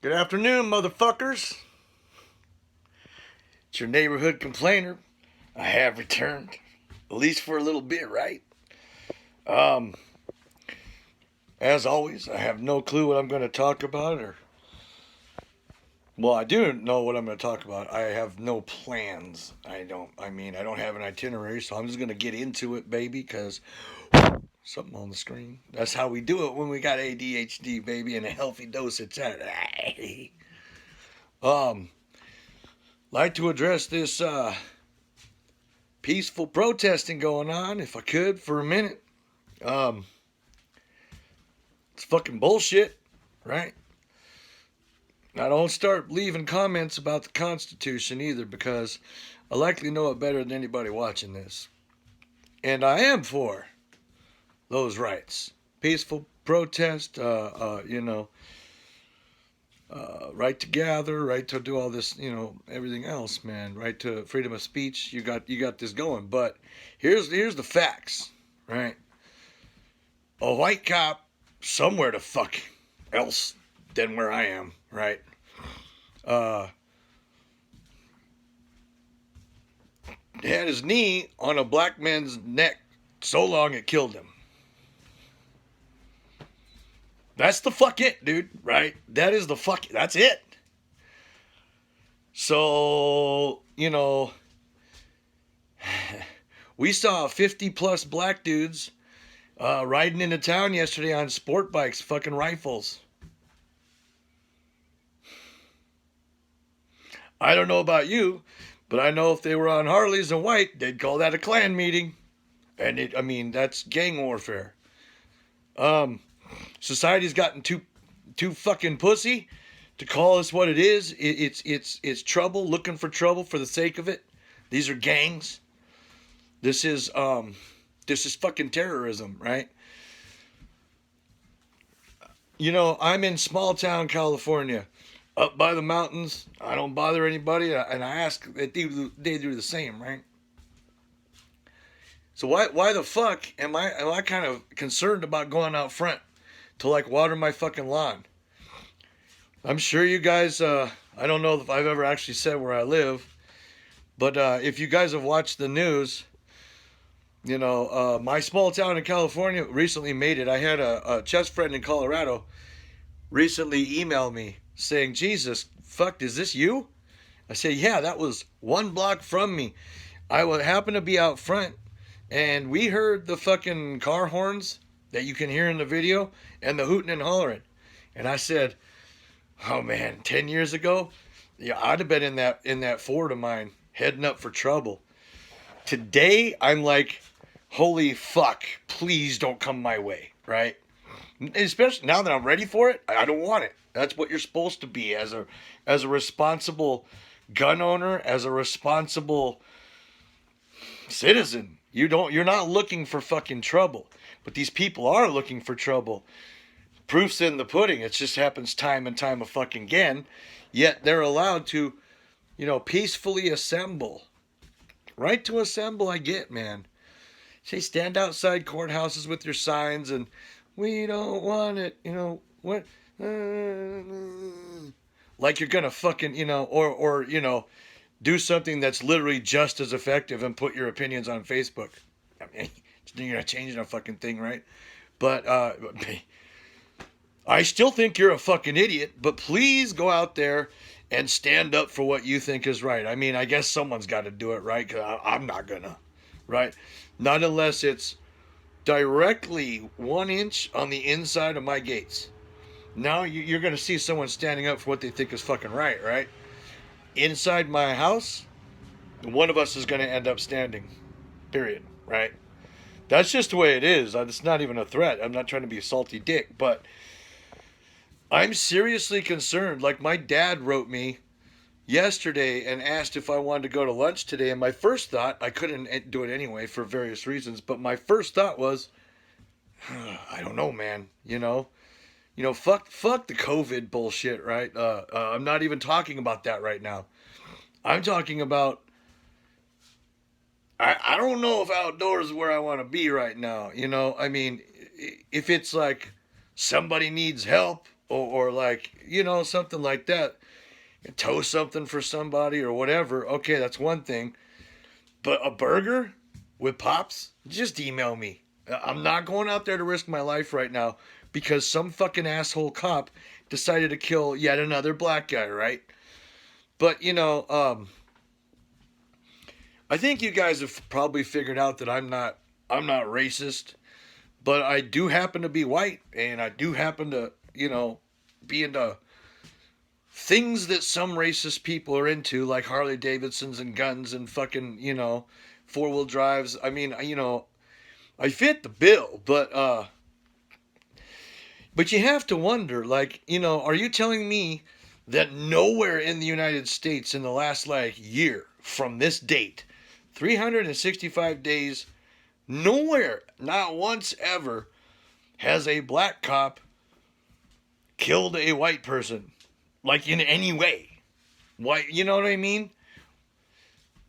Good afternoon, motherfuckers. It's your neighborhood complainer. I have returned, at least for a little bit, right? Um, as always, I have no clue what I'm going to talk about, well, I do know what I'm going to talk about. I have no plans. I don't have an itinerary, so I'm just going to get into it, baby, because something on the screen. That's how we do it when we got ADHD, baby, and a healthy dosage. um, like to address this peaceful protesting going on, if I could, for a minute. Um, it's fucking bullshit, right? I don't start leaving comments about the Constitution either because I likely know it better than anybody watching this. And I am for those rights. Peaceful protest, right to gather, right to do all this, everything else, man. Right to freedom of speech. You got this going. But here's the facts, right? A white cop somewhere the fuck else than where I am, right? Uh, had his knee on a black man's neck so long it killed him. That's the fuck it, dude, right? That is the fuck, that's it. So, we saw 50 plus black dudes riding into town yesterday on sport bikes, fucking rifles. I don't know about you, but I know if they were on Harleys and white, they'd call that a Klan meeting. And that's gang warfare. Society's gotten too fucking pussy to call us what it is. It's trouble, looking for trouble for the sake of it. These are gangs. This is fucking terrorism, right? I'm in small town California, up by the mountains. I don't bother anybody, and I ask that they do the same, right? So why the fuck am I kind of concerned about going out front to like water my fucking lawn? I'm sure you guys. I don't know if I've ever actually said where I live, but if you guys have watched the news, my small town in California recently made it. I had a chest friend in Colorado recently email me saying, "Jesus, fuck, is this you?" I said, "Yeah, that was one block from me. I would happen to be out front, and we heard the fucking car horns that you can hear in the video and the hooting and hollering." And I said, "Oh man, 10 years ago, yeah, I'd have been in that Ford of mine heading up for trouble. Today, I'm like, holy fuck, please don't come my way, right? Especially now that I'm ready for it, I don't want it. That's what you're supposed to be as a responsible gun owner, as a responsible citizen. You're not looking for fucking trouble, but these people are looking for trouble. Proof's in the pudding. It just happens time and time fucking again. Yet they're allowed to, peacefully assemble. Right to assemble, I get, man. Say, stand outside courthouses with your signs and we don't want it, what? Like you're gonna fucking, or do something that's literally just as effective and put your opinions on Facebook. I mean, you're not changing a fucking thing, right? But I still think you're a fucking idiot, but please go out there and stand up for what you think is right. I mean, I guess someone's got to do it, right? Because I'm not gonna, right? Not unless it's directly 1 inch on the inside of my gates. Now you're going to see someone standing up for what they think is fucking right, right? Inside my house, one of us is going to end up standing. Period, right? That's just the way it is. It's not even a threat. I'm not trying to be a salty dick, but I'm seriously concerned. Like my dad wrote me yesterday and asked if I wanted to go to lunch today, and my first thought, I couldn't do it anyway for various reasons, but my first thought was, I don't know, man. Fuck the COVID bullshit, right? I'm not even talking about that right now. I'm talking about, I don't know if outdoors is where I want to be right now. I mean, if it's like somebody needs help, or like, something like that, tow something for somebody or whatever, okay, that's one thing. But a burger with pops, just email me. I'm not going out there to risk my life right now because some fucking asshole cop decided to kill yet another black guy, right? But I think you guys have probably figured out that I'm not racist, but I do happen to be white, and I do happen to be into things that some racist people are into, like Harley Davidsons and guns and fucking, 4-wheel drives. I mean, I fit the bill, but you have to wonder, like, are you telling me that nowhere in the United States in the last like year from this date, 365 days, nowhere, not once ever, has a black cop killed a white person, like in any way? Why, you know what I mean?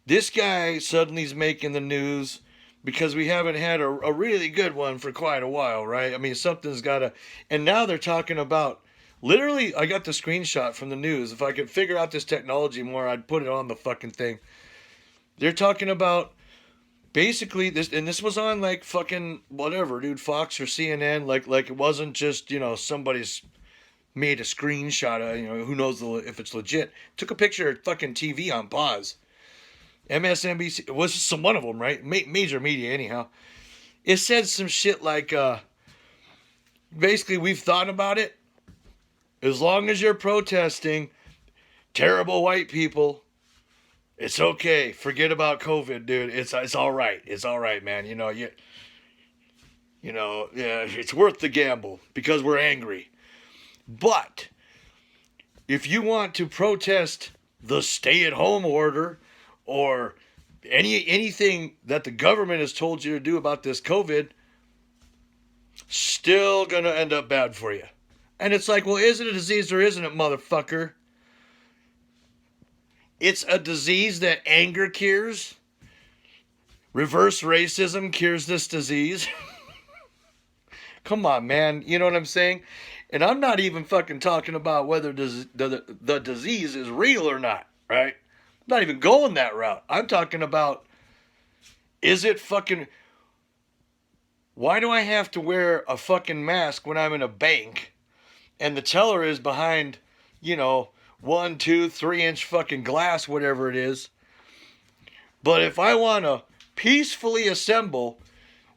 This guy suddenly is making the news because we haven't had a really good one for quite a while, right? I mean, something's got to. And now they're talking about. Literally, I got the screenshot from the news. If I could figure out this technology more, I'd put it on the fucking thing. They're talking about basically this, and this was on like fucking whatever, dude, Fox or CNN. Like it wasn't just somebody's made a screenshot of who knows if it's legit. Took a picture of fucking TV on pause. MSNBC was some one of them, right? Major media, anyhow. It said some shit like, basically, we've thought about it. As long as you're protesting terrible white people, it's okay. Forget about COVID, dude. It's all right. It's all right, man. Yeah, it's worth the gamble because we're angry. But if you want to protest the stay-at-home order or anything that the government has told you to do about this COVID, still gonna end up bad for you. And it's like, well, is it a disease or isn't it, motherfucker? It's a disease that anger cures. Reverse racism cures this disease. Come on, man. You know what I'm saying? And I'm not even fucking talking about whether the disease is real or not, right? I'm not even going that route. I'm talking about, is it fucking... Why do I have to wear a fucking mask when I'm in a bank and the teller is behind, 1, 2, 3-inch fucking glass, whatever it is? But if I want to peacefully assemble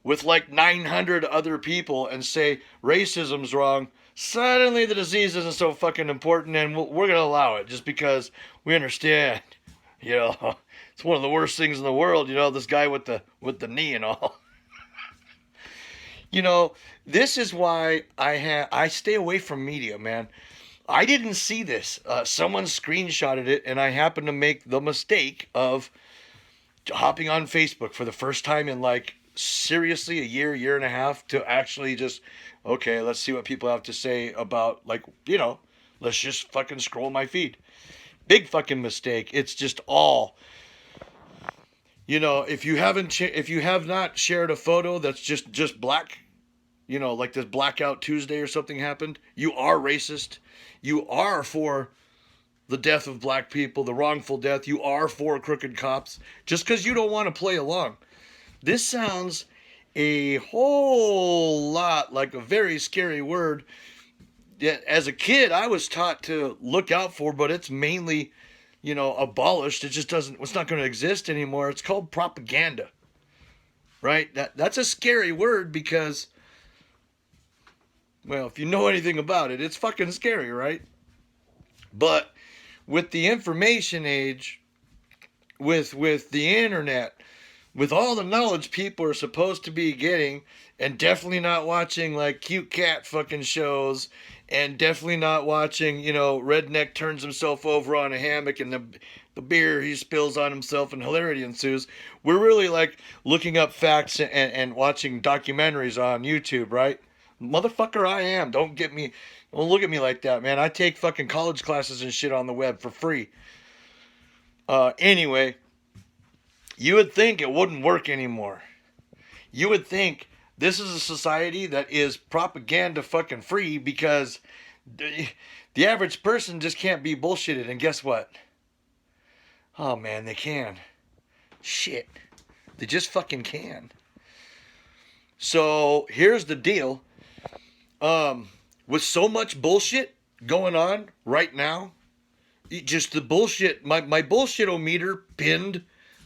with like 900 other people and say racism's wrong, suddenly the disease isn't so fucking important and we're going to allow it just because we understand, it's one of the worst things in the world, this guy with the knee and all. This is why I stay away from media, man. I didn't see this. Someone screenshotted it, and I happened to make the mistake of hopping on Facebook for the first time in like seriously a year and a half to actually just, okay, let's see what people have to say about, like, let's just fucking scroll my feed. Big fucking mistake. It's just all. If you have not shared a photo that's just black, like this Blackout Tuesday or something happened, you are racist. You are for the death of black people, the wrongful death. You are for crooked cops just because you don't want to play along. This sounds a whole lot like a very scary word that as a kid I was taught to look out for, but it's mainly, abolished. It's not going to exist anymore. It's called propaganda, right? That's a scary word because, well, if you know anything about it, it's fucking scary, right? But with the information age, with the internet, with all the knowledge people are supposed to be getting, and definitely not watching like cute cat fucking shows, and definitely not watching, redneck turns himself over on a hammock and the beer he spills on himself and hilarity ensues. We're really like looking up facts and watching documentaries on YouTube, right? Motherfucker, I am. Don't look at me like that, man. I take fucking college classes and shit on the web for free. Anyway, you would think it wouldn't work anymore. You would think this is a society that is propaganda fucking free because The average person just can't be bullshitted, and guess what? Oh man, they can. Shit. They just fucking can. So here's the deal. With so much bullshit going on right now, just the bullshit, my bullshit-o-meter pinned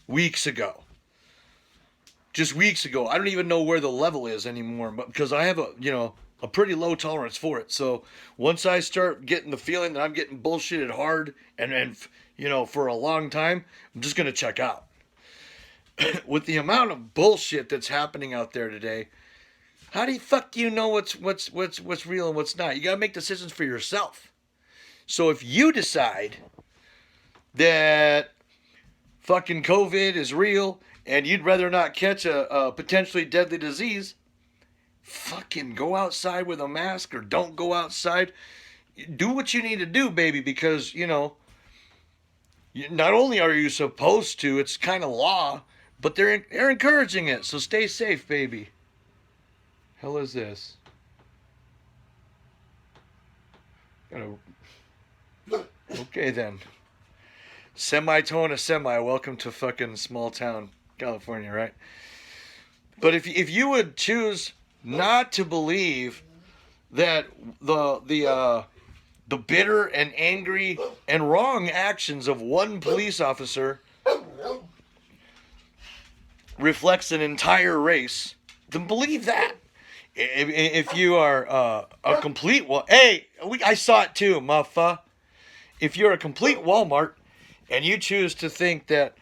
weeks ago. Just weeks ago. I don't even know where the level is anymore, but because I have a pretty low tolerance for it. So once I start getting the feeling that I'm getting bullshitted hard and for a long time, I'm just gonna check out. With the amount of bullshit that's happening out there today, how do you fuck do you know what's real and what's not? You gotta make decisions for yourself. So if you decide that fucking COVID is real and you'd rather not catch a potentially deadly disease, fucking go outside with a mask or don't go outside. Do what you need to do, baby, because, not only are you supposed to, it's kind of law, but they're encouraging it. So stay safe, baby. Hell is this? Okay then. Semitone a semi. Welcome to fucking small town California, right? But if you would choose not to believe that the bitter and angry and wrong actions of one police officer reflects an entire race, then believe that. If you are a complete I saw it too, muffa. If you're a complete Walmart and you choose to think that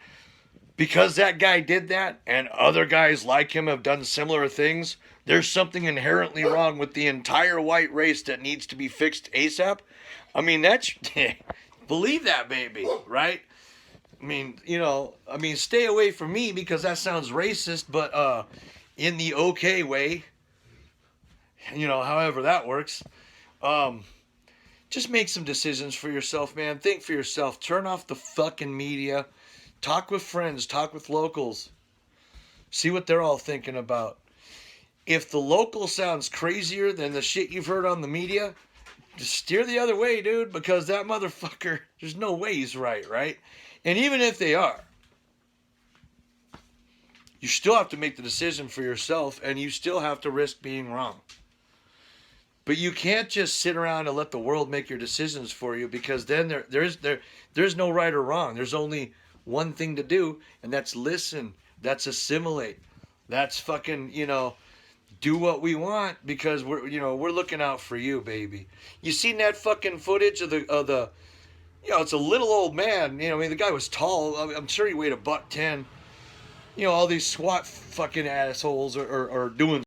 because that guy did that and other guys like him have done similar things, there's something inherently wrong with the entire white race that needs to be fixed ASAP. I mean, that's believe that, baby, right? I mean, stay away from me because that sounds racist, but in the okay way, however that works. Just make some decisions for yourself, man. Think for yourself. Turn off the fucking media. Talk with friends. Talk with locals. See what they're all thinking about. If the local sounds crazier than the shit you've heard on the media, just steer the other way, dude, because that motherfucker, there's no way he's right? And even if they are, you still have to make the decision for yourself, and you still have to risk being wrong. But you can't just sit around and let the world make your decisions for you, because then there's no right or wrong. There's only one thing to do, and that's listen. That's assimilate. That's fucking, do what we want, because we're looking out for you, baby. You seen that fucking footage of the it's a little old man. The guy was tall. I'm sure he weighed $110. All these SWAT fucking assholes are doing